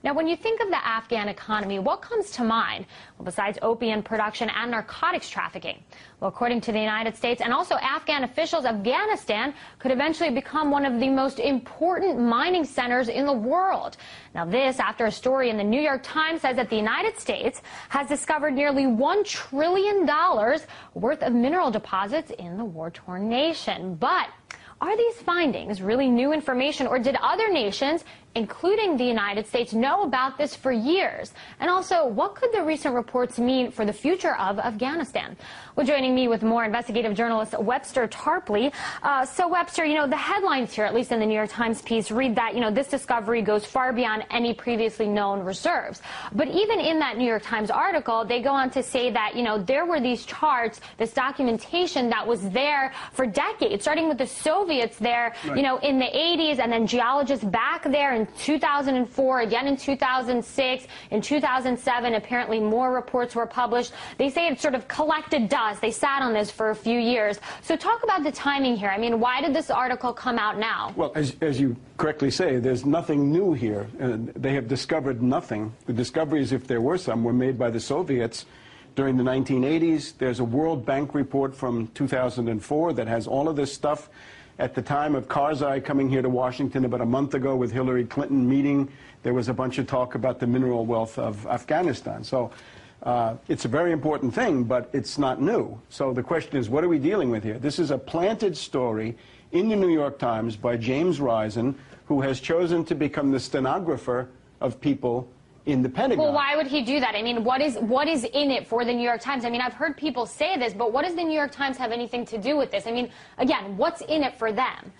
Now, when you think of the Afghan economy, what comes to mind? Well, besides opium production and narcotics trafficking. Well, according to the United States and also Afghan officials, Afghanistan could eventually become one of the most important mining centers in the world. Now, this after a story in the New York Times says that the United States has discovered nearly $1 trillion worth of mineral deposits in the war-torn nation. But are these findings really new information, or did other nations, including the United States, know about this for years? And also, what could the recent reports mean for the future of Afghanistan? Well, joining me with more, investigative journalist Webster Tarpley. So, Webster, the headlines here, at least in the New York Times piece, read that, this discovery goes far beyond any previously known reserves. But even in that New York Times article, they go on to say that, there were these charts, this documentation that was there for decades, starting with the Soviets there, right, in the 80s, and then geologists back there in 2004, again in 2006, in 2007, apparently more reports were published. They say it sort of collected dust. They sat on this for a few years. So talk about the timing here. I mean, why did this article come out now? Well, as you correctly say, there's nothing new here. They have discovered nothing. The discoveries, if there were some, were made by the Soviets during the 1980s. There's a World Bank report from 2004 that has all of this stuff. At the time of Karzai coming here to Washington about a month ago with Hillary Clinton meeting, there was a bunch of talk about the mineral wealth of Afghanistan. So it's a very important thing, but it's not new. So the question is, what are we dealing with here? This is a planted story in the New York Times by James Risen, who has chosen to become the stenographer of people in the Pentagon. Well, why would he do that? I mean, what is in it for the New York Times? I mean, I've heard people say this, but what does the New York Times have anything to do with this? I mean, again, what's in it for them?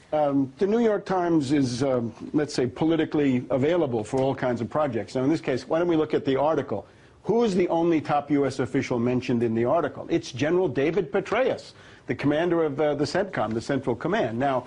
The New York Times is, let's say, politically available for all kinds of projects. Now, in this case, why don't we look at the article? Who is the only top U.S. official mentioned in the article? It's General David Petraeus, the commander of the CENTCOM, the Central Command. Now,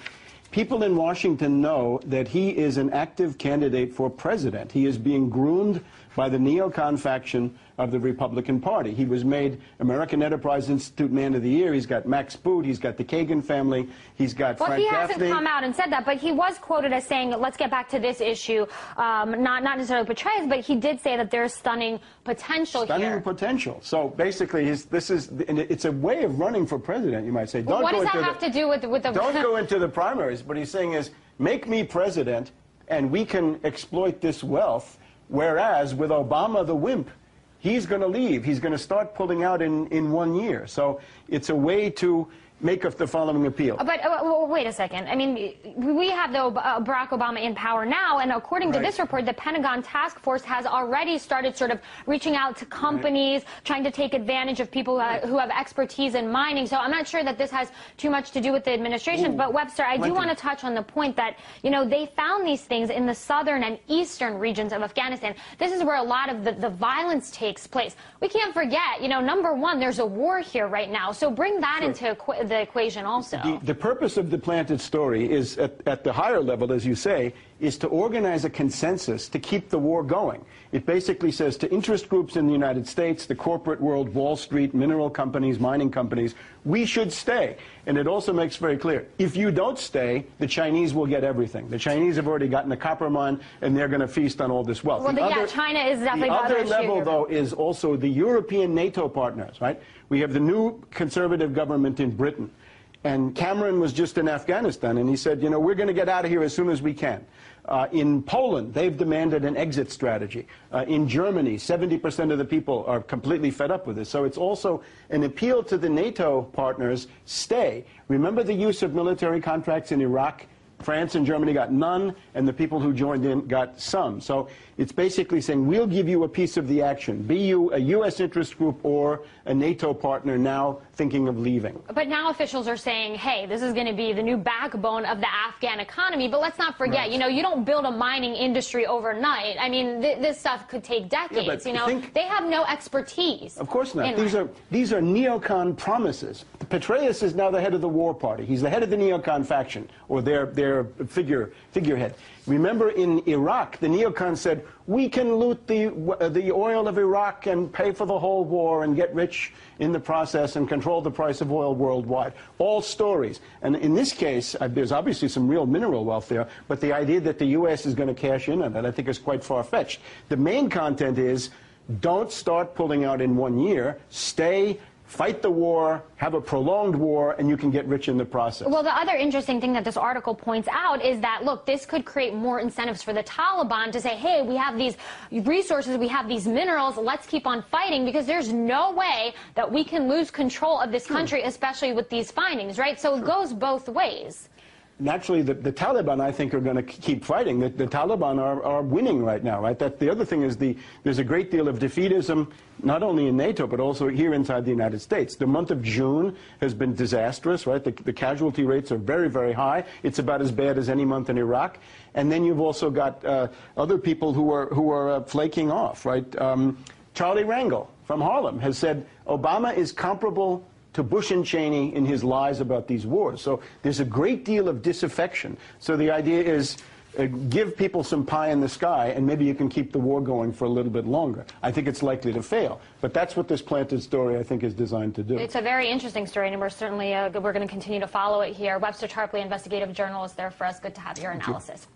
people in Washington know that he is an active candidate for president. He is being groomed by the neocon faction of the Republican Party. He was made American Enterprise Institute Man of the Year. He's got Max Boot. He's got the Kagan family. He's got Frank Gaffney. Well, he hasn't come out and said that, but he was quoted as saying, let's get back to this issue, not necessarily Petraeus, but he did say that there's stunning potential here. Stunning potential. So basically, it's a way of running for president, you might say. Well, what does that have to do with the... Don't go into the primaries. What he's saying is, make me president, and we can exploit this wealth, whereas with Obama the wimp, he's going to leave. He's going to start pulling out in 1 year. So it's a way to make the following appeal. But wait a second. I mean, we have Barack Obama in power now, and according to this report, the Pentagon Task Force has already started sort of reaching out to companies, trying to take advantage of people who have expertise in mining. So I'm not sure that this has too much to do with the administration. But Webster, I do want to touch on the point that, they found these things in the southern and eastern regions of Afghanistan. This is where a lot of the violence takes place. We can't forget, number one, there's a war here right now. So bring that into the equation also. The purpose of the planted story is, at the higher level, as you say, is to organize a consensus to keep the war going. It basically says to interest groups in the United States, the corporate world, Wall Street, mineral companies, mining companies, we should stay. And it also makes very clear, if you don't stay, the Chinese will get everything. The Chinese have already gotten a copper mine, and they're going to feast on all this wealth. Well, China is definitely the other level, though, is also the European NATO partners, right? We have the new conservative government in Britain. And Cameron was just in Afghanistan, and he said, we're going to get out of here as soon as we can. In Poland, they've demanded an exit strategy. In Germany, 70% of the people are completely fed up with this. So it's also an appeal to the NATO partners, stay. Remember the use of military contracts in Iraq? France and Germany got none, and the people who joined in got some. So it's basically saying, we'll give you a piece of the action. Be you a U.S. interest group or a NATO partner now thinking of leaving. But now officials are saying, hey, this is going to be the new backbone of the Afghan economy. But let's not forget, you don't build a mining industry overnight. I mean, this stuff could take decades. They have no expertise. Of course not. These are neocon promises. Petraeus is now the head of the war party. He's the head of the neocon faction, or their their figurehead. Remember in Iraq, the neocons said, we can loot the oil of Iraq and pay for the whole war and get rich in the process and control the price of oil worldwide. All stories. And in this case, there's obviously some real mineral wealth there, but the idea that the U.S. is going to cash in on that, I think, is quite far-fetched. The main content is, don't start pulling out in 1 year. Stay, fight the war, have a prolonged war, and you can get rich in the process. Well, the other interesting thing that this article points out is that, look, this could create more incentives for the Taliban to say, hey, we have these resources, we have these minerals, let's keep on fighting, because there's no way that we can lose control of this country, especially with these findings, right? So it goes both ways. Naturally, the Taliban, I think, are going to keep fighting. The Taliban are winning right now, right? The other thing is there's a great deal of defeatism, not only in NATO, but also here inside the United States. The month of June has been disastrous, right? The casualty rates are very, very high. It's about as bad as any month in Iraq. And then you've also got other people who are flaking off, right? Charlie Rangel from Harlem has said Obama is comparable to Bush and Cheney in his lies about these wars. So there's a great deal of disaffection. So the idea is give people some pie in the sky, and maybe you can keep the war going for a little bit longer. I think it's likely to fail. But that's what this planted story, I think, is designed to do. It's a very interesting story, and we're certainly we're going to continue to follow it here. Webster Tarpley, investigative journalist, there for us. Good to have your analysis.